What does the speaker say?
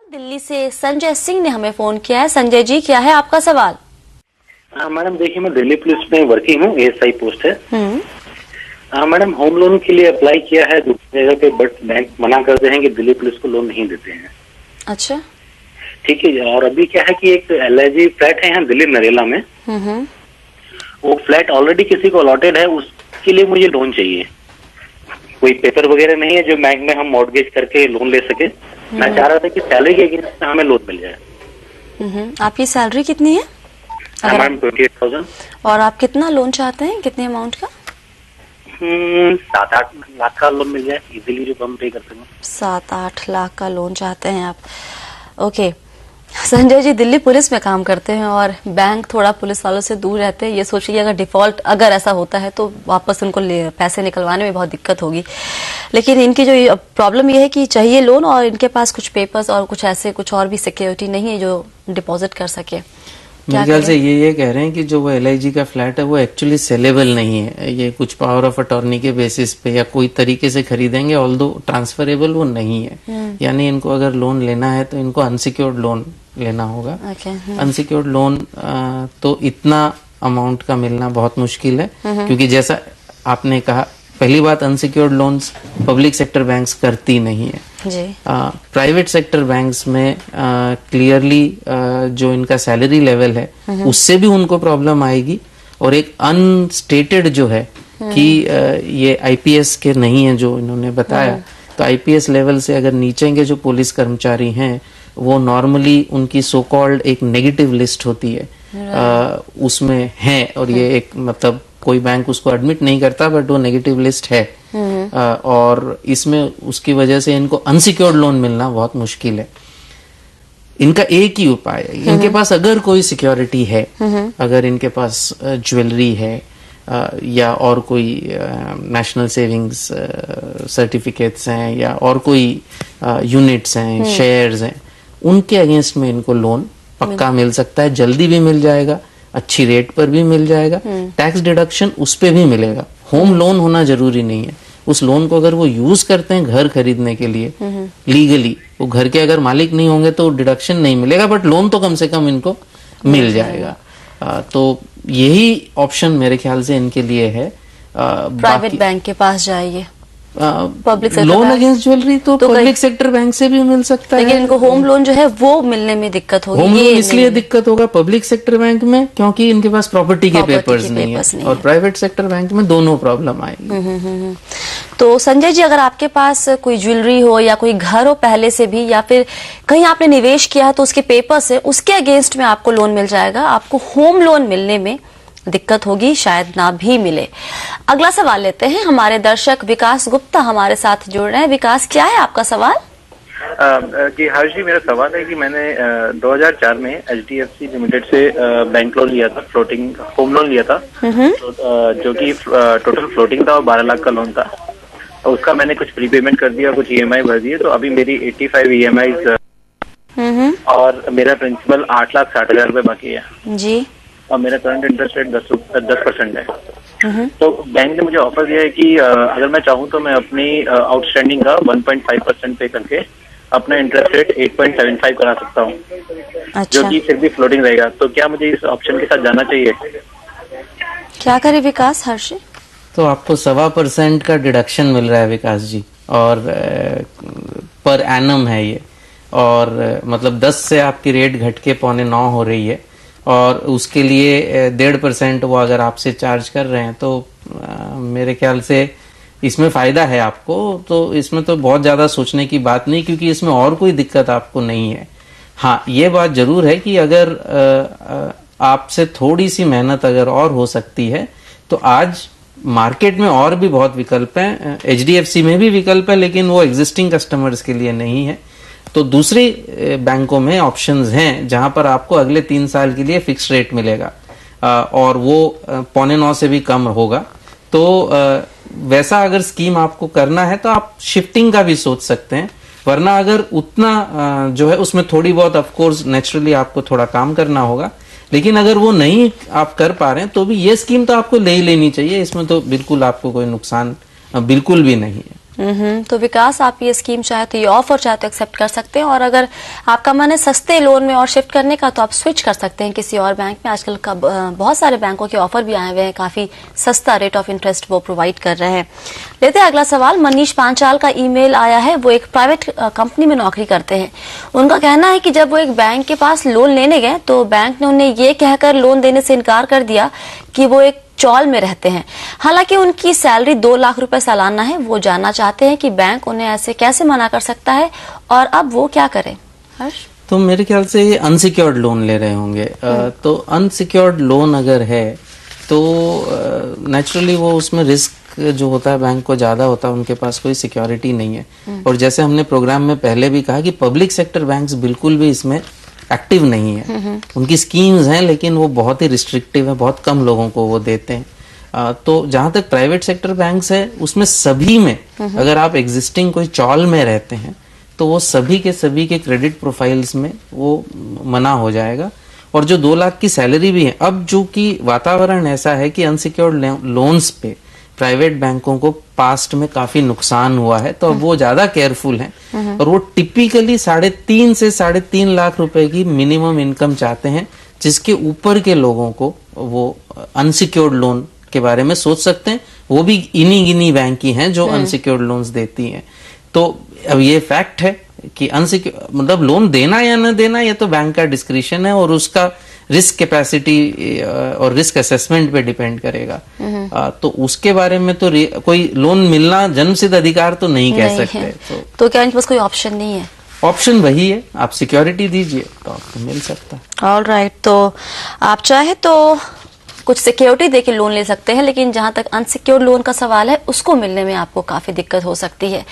दिल्ली से संजय सिंह ने हमें फोन किया है। संजय जी, क्या है आपका सवाल? मैडम देखिए, मैं दिल्ली पुलिस में वर्किंग हूँ, एएसआई पोस्ट है। मैडम होम लोन के लिए अप्लाई किया है दूसरी जगह पे, बट बैंक मना करते हैं कि दिल्ली पुलिस को लोन नहीं देते हैं। अच्छा, ठीक है। और अभी क्या है कि एक LIG फ्लैट है यहाँ दिल्ली नरेला में। वो फ्लैट ऑलरेडी किसी को अलॉटेड है, उसके लिए मुझे लोन चाहिए। कोई पेपर वगैरह नहीं है जो बैंक में हम मॉर्गेज करके लोन ले सके। मैं चाह रहा था कि सैलरी के अगेंस्ट हमें लोन मिल जाए। आपकी सैलरी कितनी है? मैम 28,000। और आप कितना लोन चाहते हैं, कितने अमाउंट का? 7-8 लाख का लोन मिल जाए इजीली, जो कम पे कर सकें। 7-8 लाख का लोन चाहते हैं आप? ओके संजय जी, दिल्ली पुलिस में काम करते हैं और बैंक थोड़ा पुलिस वालों से दूर रहते हैं। ये सोचिए अगर डिफॉल्ट अगर ऐसा होता है तो वापस उनको पैसे निकलवाने में बहुत दिक्कत होगी। लेकिन इनकी जो प्रॉब्लम ये है कि चाहिए लोन और इनके पास कुछ पेपर्स और कुछ ऐसे कुछ और भी सिक्योरिटी नहीं है जो डिपॉजिट कर सके। मेरे ख्याल से ये कह रहे हैं कि जो वो LIG का फ्लैट है वो एक्चुअली सेलेबल नहीं है। ये कुछ पावर ऑफ अटॉर्नी के बेसिस पे या कोई तरीके से खरीदेंगे, ऑल्दो ट्रांसफरेबल वो नहीं है। यानी इनको अगर लोन लेना है तो इनको अनसिक्योर्ड लोन लेना होगा। अनसिक्योर्ड लोन तो इतना अमाउंट का मिलना बहुत मुश्किल है, क्योंकि जैसा आपने कहा, पहली बात unsecured loans public sector banks करती नहीं है जी। प्राइवेट सेक्टर बैंक्स में क्लियरली जो इनका सैलरी लेवल है उससे भी उनको प्रॉब्लम आएगी। और एक अनस्टेटेड जो है कि ये IPS के नहीं है जो इन्होंने बताया, तो IPS लेवल से अगर नीचे के जो पुलिस कर्मचारी हैं वो नॉर्मली उनकी सो कॉल्ड एक नेगेटिव लिस्ट होती है, उसमें है। और ये एक मतलब कोई बैंक उसको एडमिट नहीं करता, बट वो नेगेटिव लिस्ट है। और इसमें उसकी वजह से इनको अनसिक्योर्ड लोन मिलना बहुत मुश्किल है। इनका एक ही उपाय है, इनके पास अगर कोई सिक्योरिटी है, अगर इनके पास ज्वेलरी है या और कोई नेशनल सेविंग्स सर्टिफिकेट्स हैं या और कोई यूनिट्स हैं, शेयर्स हैं, उनके अगेंस्ट में इनको लोन पक्का मिल सकता है। जल्दी भी मिल जाएगा, अच्छी रेट पर भी मिल जाएगा, टैक्स डिडक्शन उस पे भी मिलेगा। होम लोन होना जरूरी नहीं है। उस लोन को अगर वो यूज करते हैं घर खरीदने के लिए लीगली, वो घर के अगर मालिक नहीं होंगे तो डिडक्शन नहीं मिलेगा, बट लोन तो कम से कम इनको मिल जाएगा। तो यही ऑप्शन मेरे ख्याल से इनके लिए है। प्राइवेट बैंक के पास जाइए। पब्लिक लोन अगेंस्ट ज्वेलरी तो पब्लिक सेक्टर बैंक से भी मिल सकता है, लेकिन इनको होम लोन जो है वो मिलने में दिक्कत होगी। होम लोन इसलिए दिक्कत होगा पब्लिक सेक्टर बैंक में क्योंकि इनके पास प्रॉपर्टी के पेपर्स नहीं है, और प्राइवेट सेक्टर बैंक में दोनों प्रॉब्लम आएगी। तो संजय जी, अगर आपके पास कोई ज्वेलरी हो या कोई घर हो पहले से भी, या फिर कहीं आपने निवेश किया है तो उसके पेपर्स है, उसके अगेंस्ट में आपको लोन मिल जाएगा। आपको होम लोन मिलने में दिक्कत होगी, शायद ना भी मिले। अगला सवाल लेते हैं। हमारे दर्शक विकास गुप्ता हमारे साथ जुड़ रहे हैं। विकास, क्या है आपका सवाल? जी हर्ष जी, मेरा सवाल है कि मैंने 2004 में HDFC लिमिटेड से बैंक लोन लिया था, फ्लोटिंग होम लोन लिया था, जो कि टोटल फ्लोटिंग था और 12 लाख का लोन था। उसका मैंने कुछ प्रीपेमेंट कर दिया, कुछ EMI भर दिए, तो अभी मेरी 85 EMI और मेरा प्रिंसिपल 8,60,000 रुपए बाकी है जी। और मेरा करंट इंटरेस्ट रेट 10% है। तो बैंक ने मुझे ऑफर दिया है कि अगर मैं चाहूँ तो मैं अपनी आउटस्टैंडिंग का 1.5% पे करके अपना इंटरेस्ट रेट 8.75 करा सकता हूँ। अच्छा। जो कि फिर भी फ्लोटिंग रहेगा। तो क्या मुझे इस ऑप्शन के साथ जाना चाहिए? क्या करे विकास? हर्ष, तो आपको 1.25% का डिडक्शन मिल रहा है विकास जी, और पर एनम है ये, और मतलब 10 से आपकी रेट घट के 8.25 हो रही है, और उसके लिए 1.5% वो अगर आपसे चार्ज कर रहे हैं, तो मेरे ख्याल से इसमें फायदा है आपको। तो इसमें तो बहुत ज्यादा सोचने की बात नहीं, क्योंकि इसमें और कोई दिक्कत आपको नहीं है। हाँ, ये बात जरूर है कि अगर आपसे थोड़ी सी मेहनत अगर और हो सकती है, तो आज मार्केट में और भी बहुत विकल्प हैं। HDFC में भी विकल्प है, लेकिन वो एग्जिस्टिंग कस्टमर्स के लिए नहीं है। तो दूसरे बैंकों में ऑप्शंस हैं जहां पर आपको अगले 3 साल के लिए फिक्स रेट मिलेगा, और वो 8.25 से भी कम होगा। तो वैसा अगर स्कीम आपको करना है तो आप शिफ्टिंग का भी सोच सकते हैं, वरना अगर उतना जो है उसमें थोड़ी बहुत ऑफकोर्स नेचुरली आपको थोड़ा काम करना होगा, लेकिन अगर वो नहीं आप कर पा रहे हैं तो भी ये स्कीम तो आपको ले ही लेनी चाहिए। इसमें तो बिल्कुल आपको कोई नुकसान बिल्कुल भी नहीं है। तो विकास, आप ये स्कीम चाहे तो, ये ऑफर चाहे तो एक्सेप्ट कर सकते हैं, और अगर आपका मन है सस्ते लोन में और शिफ्ट करने का तो आप स्विच कर सकते हैं किसी और बैंक में। आजकल का बहुत सारे बैंकों के ऑफर भी आए हुए हैं, काफी सस्ता रेट ऑफ इंटरेस्ट वो प्रोवाइड कर रहे हैं। लेते हैं अगला सवाल। मनीष पांचाल का ईमेल आया है, वो एक प्राइवेट कंपनी में नौकरी करते हैं। उनका कहना है कि जब वो एक बैंक के पास लोन लेने गए तो बैंक ने उन्हें ये कहकर लोन देने से इनकार कर दिया कि वो एक चौल में रहते हैं। हालांकि उनकी सैलरी 2 लाख रुपए सालाना है। वो जानना चाहते हैं कि बैंक उन्हें ऐसे कैसे मना कर सकता है और अब वो क्या करें। हर्ष? तो मेरे ख्याल से ये अनसिक्योर्ड लोन ले रहे होंगे। तो अनसिक्योर्ड लोन अगर है तो नेचुरली वो उसमें रिस्क जो होता है बैंक को ज्यादा होता है, उनके पास कोई सिक्योरिटी नहीं है। और जैसे हमने प्रोग्राम में पहले भी कहा कि पब्लिक सेक्टर बैंक्स बिल्कुल भी इसमें एक्टिव नहीं है। उनकी स्कीम्स हैं लेकिन वो बहुत ही रिस्ट्रिक्टिव है, बहुत कम लोगों को वो देते हैं। तो जहां तक प्राइवेट सेक्टर बैंक्स है उसमें सभी में अगर आप एग्जिस्टिंग कोई चौल में रहते हैं तो वो सभी के क्रेडिट प्रोफाइल्स में वो मना हो जाएगा। और जो 2 लाख की सैलरी भी है, अब जो कि वातावरण ऐसा है कि अनसिक्योर्ड लोन्स पे प्राइवेट बैंकों को पास्ट में काफी नुकसान हुआ है, तो अब वो ज्यादा केयरफुल हैं और वो टिपिकली 3.5 से 3.5 लाख रुपए की मिनिमम इनकम चाहते हैं, जिसके ऊपर के लोगों को वो अनसिक्योर्ड लोन के बारे में सोच सकते हैं। वो भी इन्हीं गिनी बैंक की हैं जो अनसिक्योर्ड लोन्स देती हैं। तो अब ये फैक्ट है कि अनसिक्योर्ड मतलब लोन देना या न देना ये तो बैंक का डिस्क्रिशन है और उसका रिस्क कैपेसिटी और रिस्क असेसमेंट पे डिपेंड करेगा। तो उसके बारे में तो कोई लोन मिलना जन्मसिद्ध अधिकार तो नहीं कह सकते। तो क्या इनके पास कोई ऑप्शन नहीं है? ऑप्शन वही है, आप सिक्योरिटी दीजिए तो आपको मिल सकता है। ऑल राइट, तो आप चाहे तो कुछ सिक्योरिटी देके लोन ले सकते हैं, लेकिन जहां तक अनसिक्योर्ड लोन का सवाल है उसको मिलने में आपको काफी दिक्कत हो सकती है।